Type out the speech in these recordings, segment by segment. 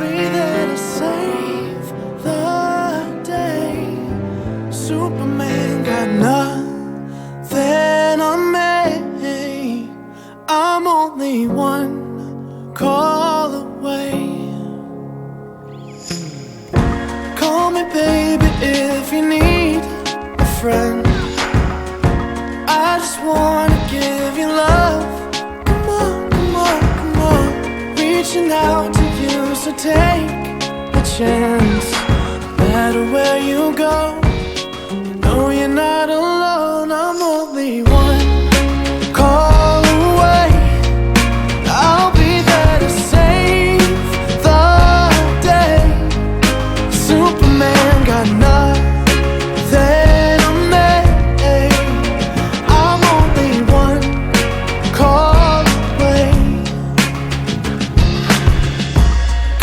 be there to save the day. Superman got nothing on me. I'm only one call away. Call me baby if you need a friend. I just wanna give you love. Come on, come on, come on. Reaching out to you, so take a chance. No matter where you go, you know you're not alone. I'm only one call away. I'll be there to save the day. Superman got nothing on me. I'm only one call away.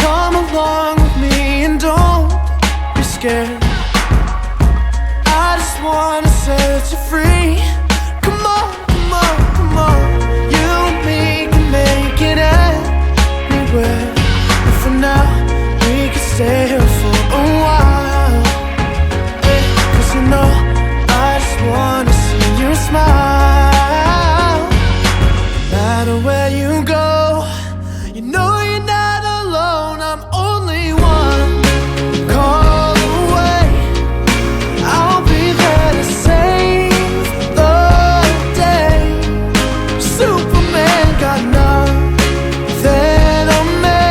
Come along with me and don't be scared. I just wanna set you free. Come on, come on, come on. You and me can make it anywhere. And for now, we can stay here for a while. Cause you know, I just wanna see you smile. No matter where you go, you know you're not alone. I'm only one call away. I'll be there to save the day. Superman got nothing on me.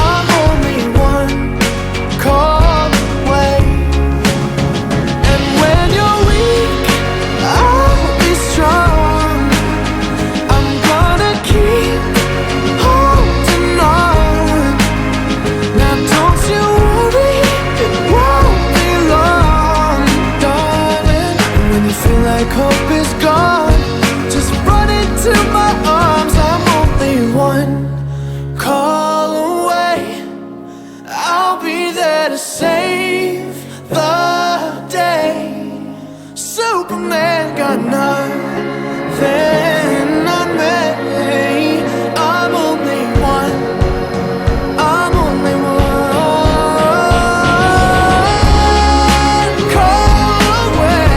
I'm only one call away. And when you're weak, I'll be strong. I'm gonna keep holding on. Now don't you worry, it won't be long, darling. When you feel like hope is gone, just run into my arms. I'm only one call away. I'll be there to save the day. Superman got nothing on me. I'm only one. I'm only one call away.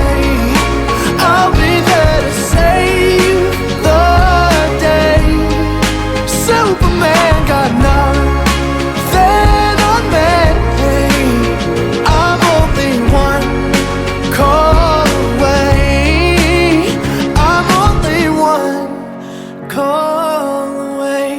I'll be there to save the day. Superman got nothing on me. I'm only one call away. I'm only one call away.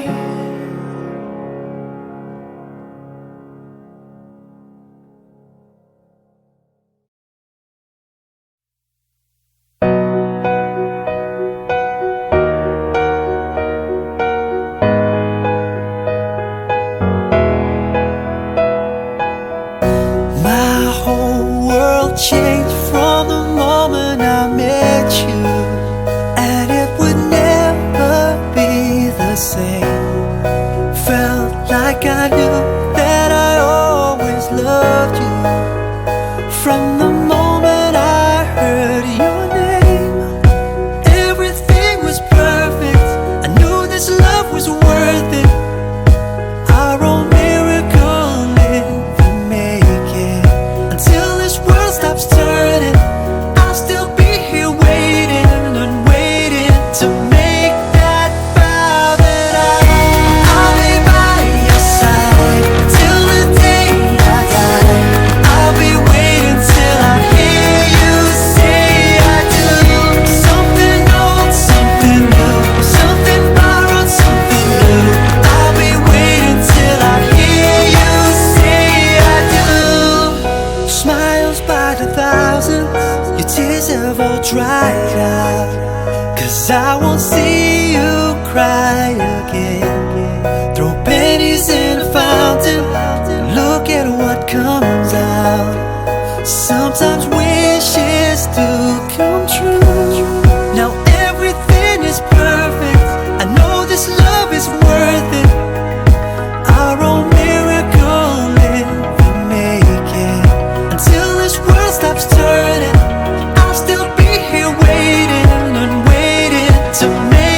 My whole world changed from the moment I met you, and it would never be the same. Felt like I knew that I always loved you. From the moment I heard your name, everything was perfect. I knew this love was worth it. Our own miracle never make it. Until this world stops turning, I'll still be here waiting and waiting to make that vow that I'll be by your side till the day I die. I'll be waiting till I hear you say I do. Something old, something new, something borrowed, something new. I'll be waiting till I hear you say I do. Smiles by the thousands, your tears have all dried out. Cause I won't see you cry again. Throw pennies in a fountain, look at what comes out. Sometimes wishes do come true. Now everything is perfect. I know this love is worth it. Our own miracle never make it. Until this world stops turning, I'll still be here waiting and waiting to make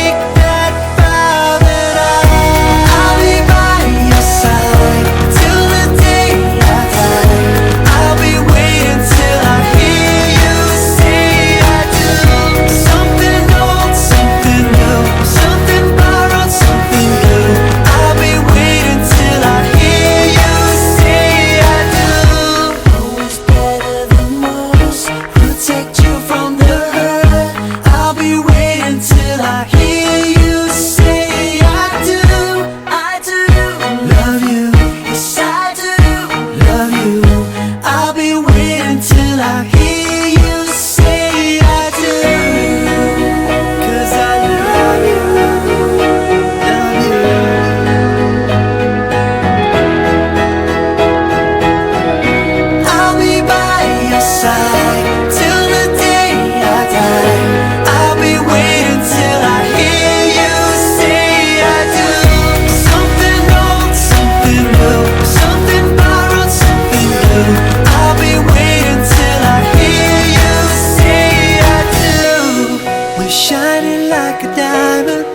shining like a diamond.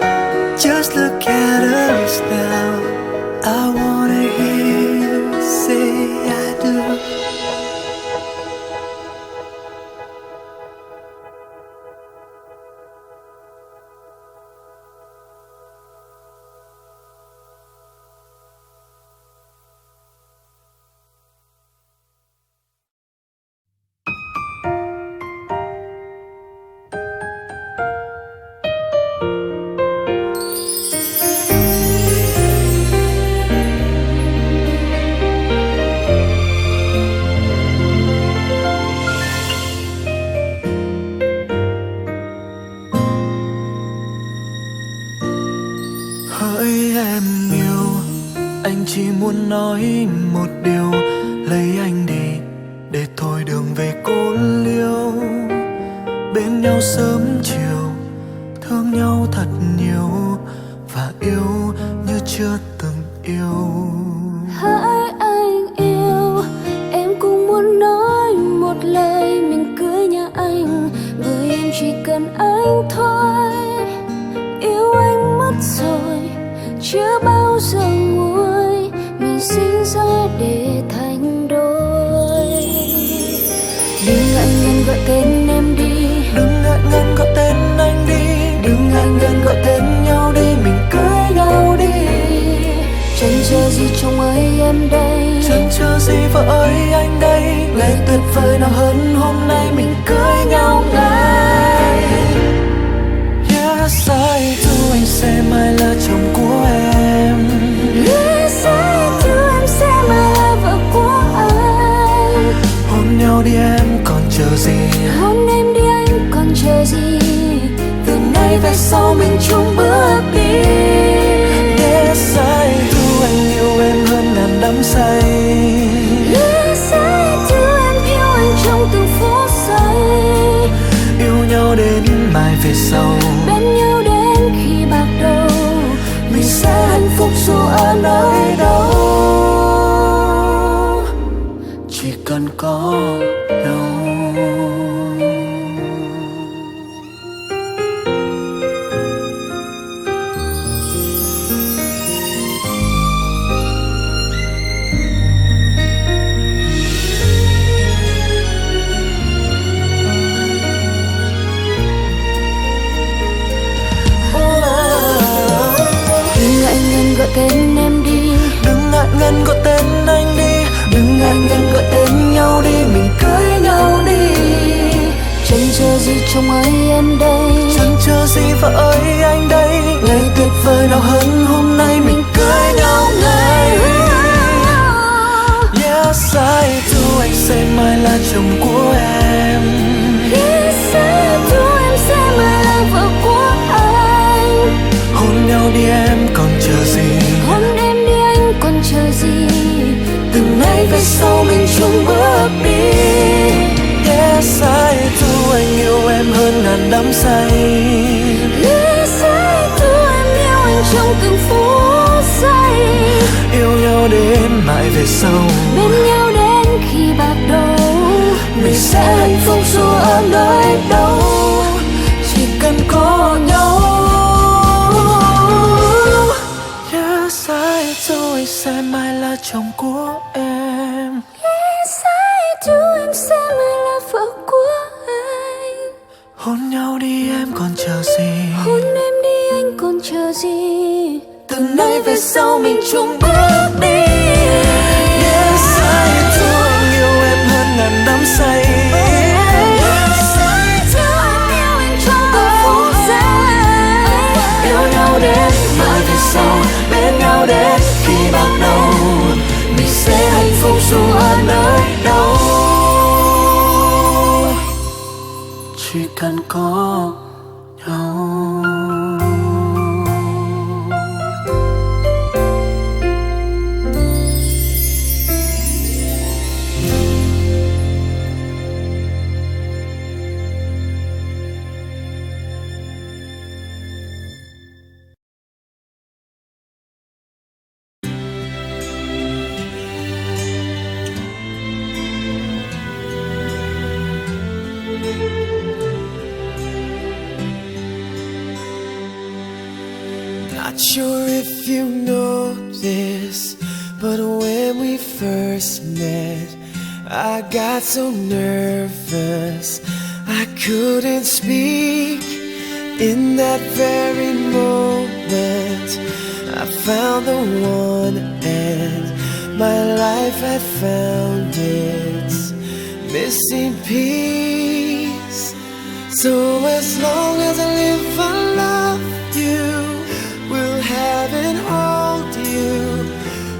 Just look at us now. I wanna hear you say I do. Hỡi em yêu, anh chỉ muốn nói một điều, lấy anh đi để thôi đường về cô liêu. Bên nhau sớm chiều, thương nhau thật nhiều và yêu như chưa từng yêu. Hỡi anh yêu, em cũng muốn nói một lời mình cưới nhà anh, bởi em chỉ cần anh thôi. Yêu anh mất rồi, chưa bao giờ nguôi, mình sinh ra để thành đôi. Đừng ngại ngần gọi tên em đi, đừng ngại ngần gọi tên anh đi, đừng ngại ngần gọi tên nhau đi, mình cưới nhau đi. Chẳng chờ gì chồng ơi em đây, chẳng chờ gì vợ ơi anh đây. ngày tuyệt vời nào hơn hôm nay mình cưới nhau ngay. Yes, I do, anh sẽ mãi là chồng của em. Yes, I do, em sẽ mãi là vợ của anh. Hôn nhau đi em còn chờ gì, Hôn em đi anh còn chờ gì, từ nay về sau mình chung bước đi. Yes, I do, anh yêu em hơn ngàn đắm say. Yes, I do, em yêu anh trong từng phút giây. Yêu nhau đến mai về sau, Bên nhau đến khi bạc đầu, mình sẽ hạnh phúc dù ở nơi đâu. Chỉ cần có nhau. Gọi tên em đi, Đừng ngại ngần gọi tên anh đi, đừng ngại ngần gọi tên nhau đi, mình cưới nhau đi. Chẳng chờ gì chồng ơi em đây, chẳng chờ gì vợ ơi anh đây. ngày tuyệt vời nào hơn hôm nay mình cưới nhau ngay. Yes, I do, anh sẽ mãi là chồng của em. Yes, I do, em sẽ mãi là vợ của anh. Hôn nhau đi em còn chờ gì, Hôn em đi anh còn chờ gì, từ nay về sau mình chung bước đi. Yes, I do, anh yêu em hơn ngàn đắm say. Yes, I do, em yêu anh trong từng phút giây. Yêu nhau đến mãi về sau, Bên nhau đến khi bạc đầu, mình sẽ hạnh phúc dù ở nơi đâu. Chỉ cần có nhau. Yes, I do, anh sẽ mãi là chồng của em. Yes, I do, em sẽ mãi là vợ của anh. Hôn nhau đi em còn chờ gì, Hôn em đi anh còn chờ gì, từ nay về sau mình chung bước đi. Yes, I do, anh yêu em hơn ngàn đắm say. Yes, I do, em yêu anh trong từng phút giây. Yêu nhau đến mãi về sau, bên nhau đến khi bạc đầu, mình sẽ hạnh phúc dù ở nơi đâu. Chỉ cần có nhau. Not sure if you know this, but when we first met, I got so nervous I couldn't speak. In that very moment, I found the one, and my life had found its missing piece. So as long as I live, I love you, will have and hold you.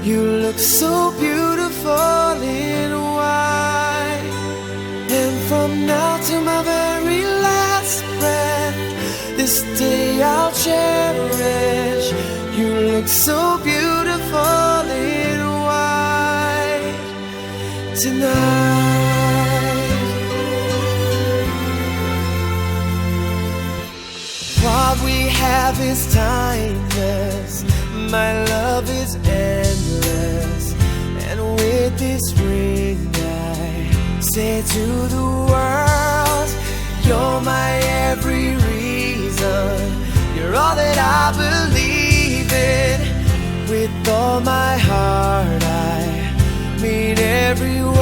You look so beautiful in white, and from now to my very last breath, this day I'll cherish. You look so beautiful in white tonight. What we have is timeless, my love is endless, and with this ring I say to the world, you're my every reason, you're all that I believe in. With all my heart I mean every word.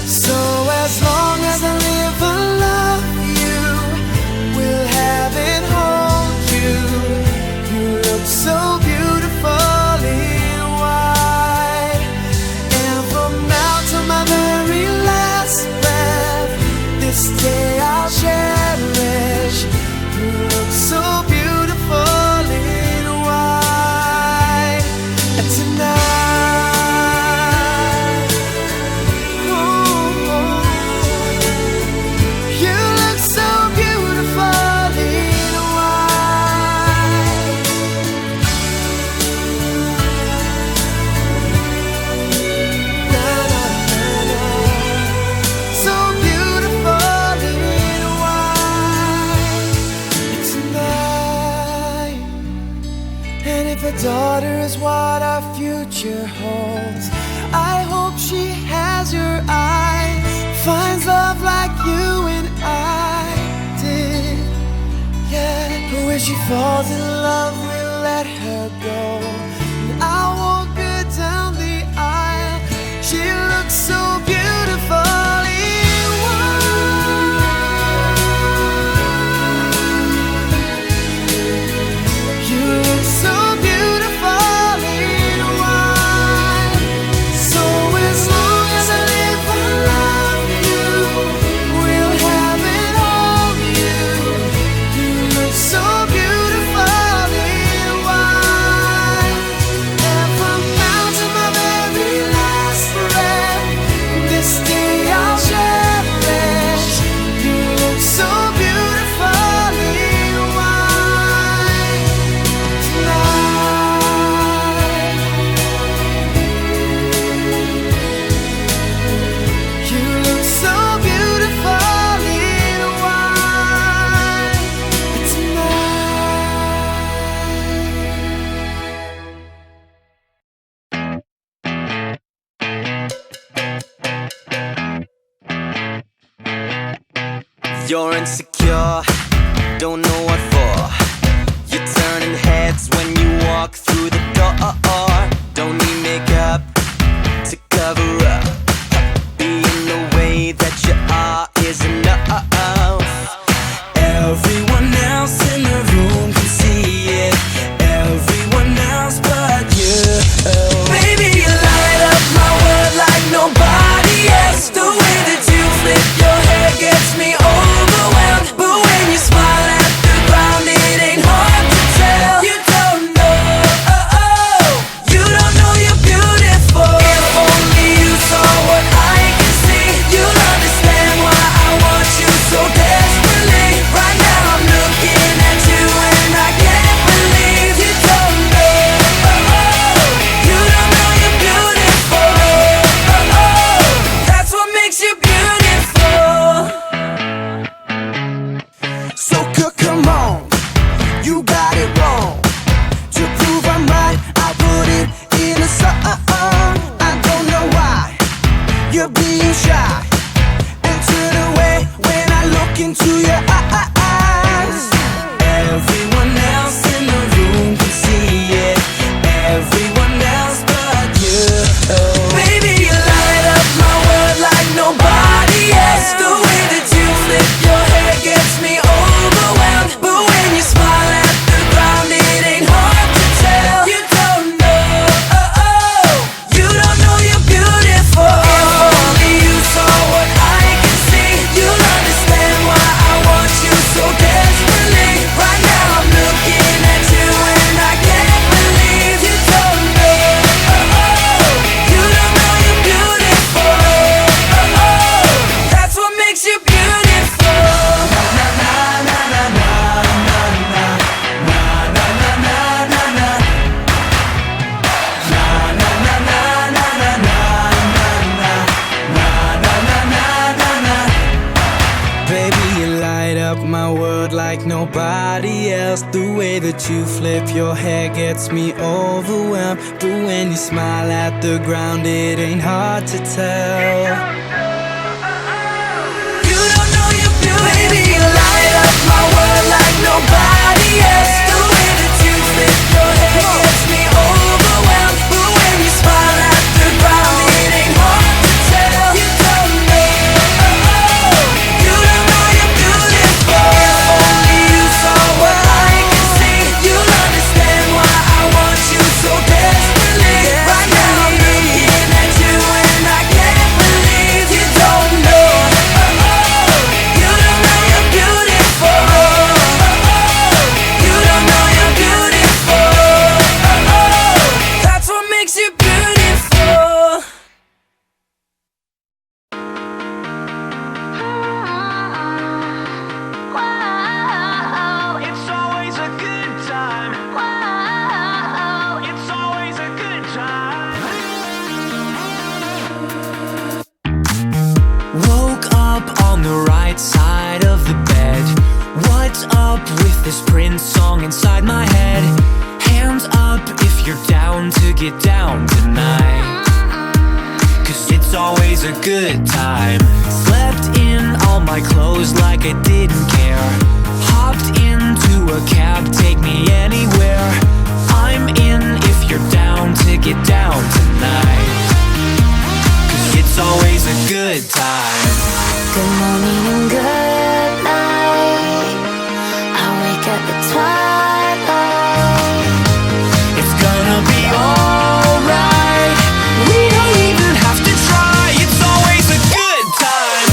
So as long as I live, I love you, will have and hold you. You look so beautiful in white, and from now to my very last breath, this day I'll cherish. You look so beautiful in white tonight. Ooh, you look so beautiful in white. Na, na, na, na. So beautiful in white tonight. And if a daughter is what our future holds, I hope she has your eyes, finds love like you and I did. Yeah, but when she falls in love, we'll let her go, and I'll walk her down the aisle. She looks so beautiful in white. You look so beautiful in white. So as long as I live, I love you, will have and hold you. You look so beautiful in white, and from now to my very last breath, this day I'll cherish. You look so beautiful in white tonight. You look so beautiful in white tonight. You're insecure, don't know what for. You're turning heads when you walk through the door. Don't need makeup to cover up. Being the way that you are is enough. Everyone else in the room can see it, everyone else but you. Baby, you light up my world like nobody else. The way that you flip your hair gets me overwhelmed, but when you smile at the ground, it ain't hard to tell. You don't know, you don't know you're beautiful. If only you saw what I can see, you'll understand why I want you so desperately. Right now I'm looking at you and I can't believe you don't know, you don't know you're beautiful. That's what makes you beautiful. So come on, you got it wrong. To prove I'm right, I put it in a song. I don't know why you're being shy and turn away when I look into your eyes. Everyone else in my world like nobody else. The way that you flip your hair gets me overwhelmed. But when you smile at the ground, it ain't hard to tell. You don't know you're beautiful. Baby, you light up my world like nobody else. The way that you flip your hair gets me overwhelmed. But when you smile at the ground, it ain't hard to tell. You don't know. You don't know you're beautiful. If only you saw what I can see, you'll understand why I want you so desperately. Right now I'm looking at you and I can't believe you don't know. You don't know you're beautiful. You don't know you're beautiful. That's what makes you beautiful. It's always a good time. It's always a good time. Woke up on the right side of the bed. What's up with this Prince song inside my head? Hands up if you're down to get down tonight. 'Cause it's always a good time. Slept in all my clothes like I didn't care. Hopped into a cab, take me anywhere. I'm in if you're down to get down tonight. 'Cause it's always a good time. Good morning and good night. I wake at the twilight. It's gonna be alright. We don't even have to try. It's always a good time.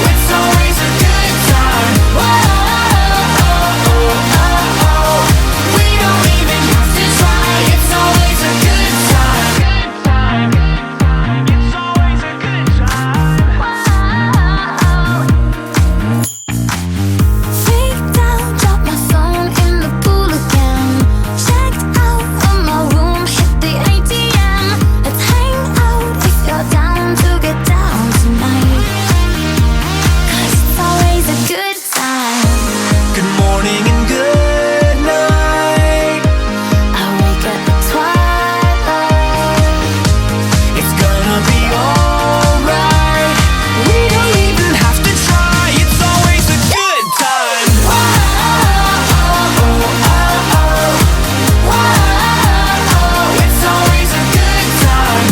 It's always a good time. We don't even have to try. It's always a good time. It's always a good time. Freaked out, dropped my phone in the pool again. Checked out of my room, hit the ATM. Let's hang out if you're down to get down tonight. 'Cause it's always a good time. Good morning and good night. I wake at the twilight. It's gonna be alright. We don't even have to try. It's always a good time. It's always a good time.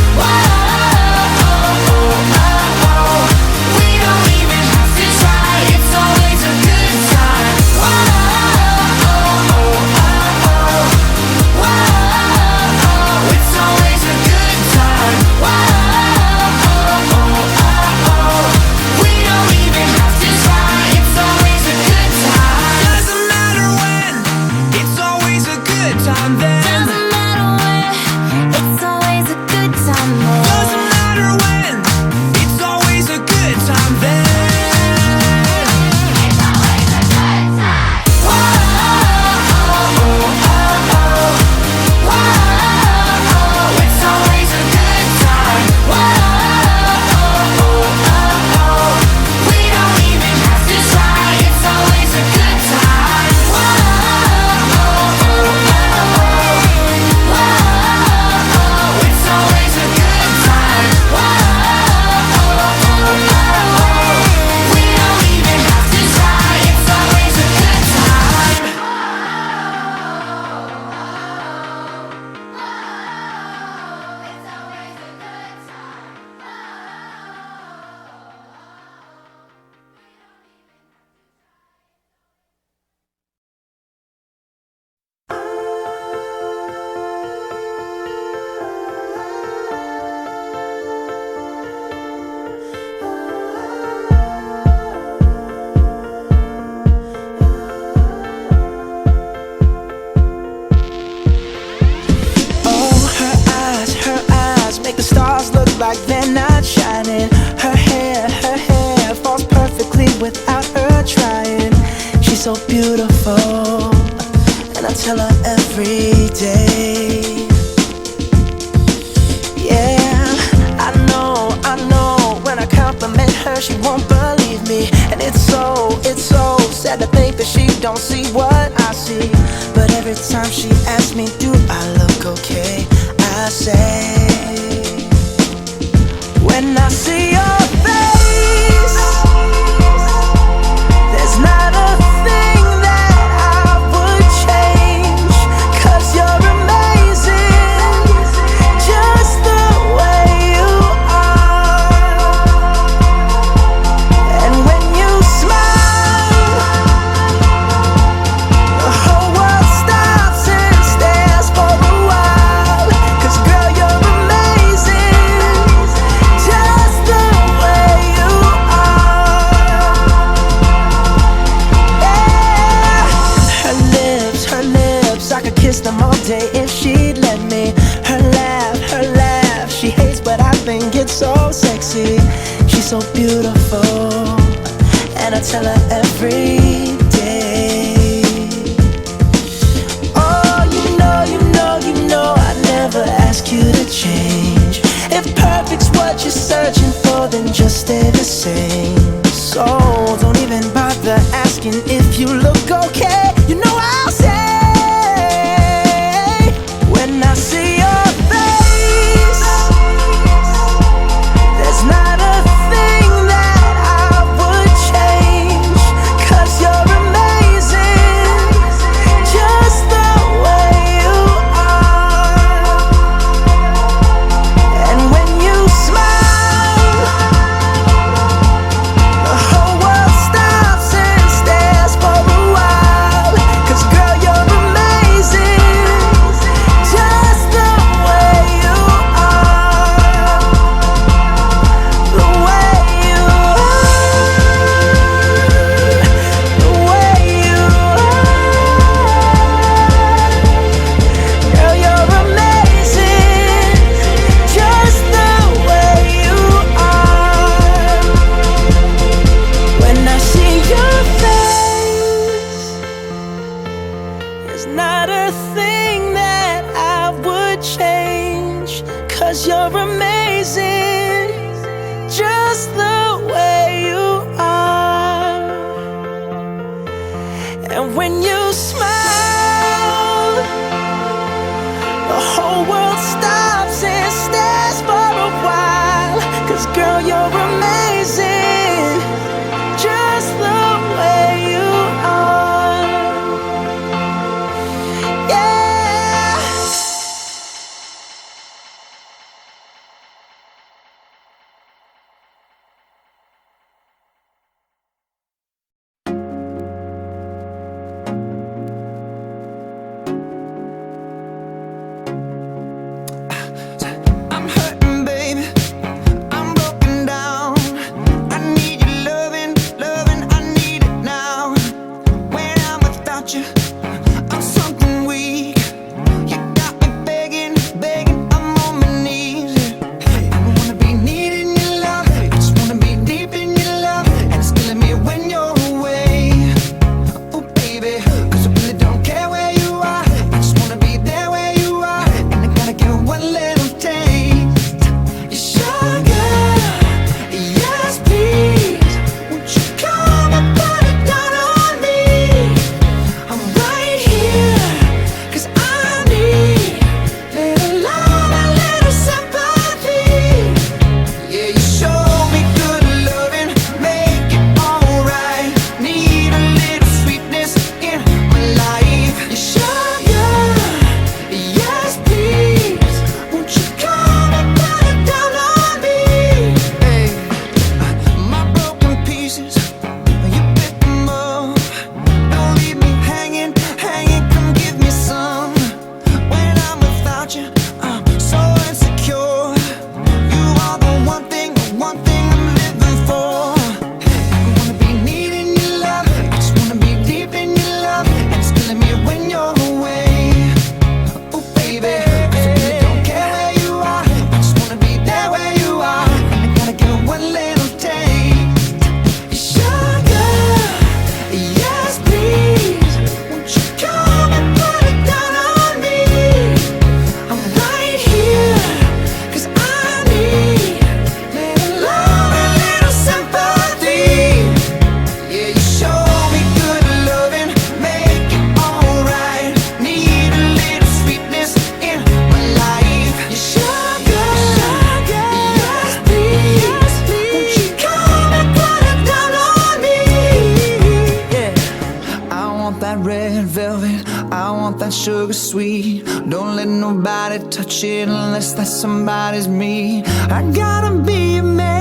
We don't even have to try. It's always a good time. It's always a good time. We don't even have to try. It's always a good time. Doesn't matter when. It's always a good time then. Doesn't matter where, it's always a good time there. Doesn't matter when. It's always a good time then. It's always a good time. It's always a good time. We don't even have to try. It's always a good time. It's always a good time. We don't even have to try. It's always a good time. Oh, her eyes make the stars look like they're not shining. Her hair falls perfectly without her trying. She's so beautiful, and I tell her every day. Yeah, I know her, she won't believe me. And it's so sad to think that she don't see what I see. But every time she asks me, do I look okay? I say, when I see your face, there's not a thing that I would change. 'Cause you're amazing, just the way you are. And when you smile, the whole world stops and stares for a while. 'Cause girl, you're amazing, just the way you are. Yeah. Her lips, I could kiss them all day if she'd let me. Her laugh, she hates but I think it's so sexy. She's so beautiful, and I tell her every day. Oh, you know I never ask you to change. If perfect's what you're searching for, then just stay the same. So don't even bother asking if you look okay. You know I'll say, when I see your face, there's not a thing that I would change. 'Cause you're amazing, just the way you are. And when you smile, the whole world stops and stares for a while. 'Cause girl, you're amazing, just the way you are. The way you are. The way you are. Girl, you're amazing, just the way you are. When I see your face, there's not a thing that I would change. 'Cause you're amazing, just the way you are. And when you smile, the whole world stops and stares for a while. 'Cause girl, you're amazing, just the way you are. Yeah. sugar sweet. Don't let nobody touch it unless that somebody's me. I gotta be a man.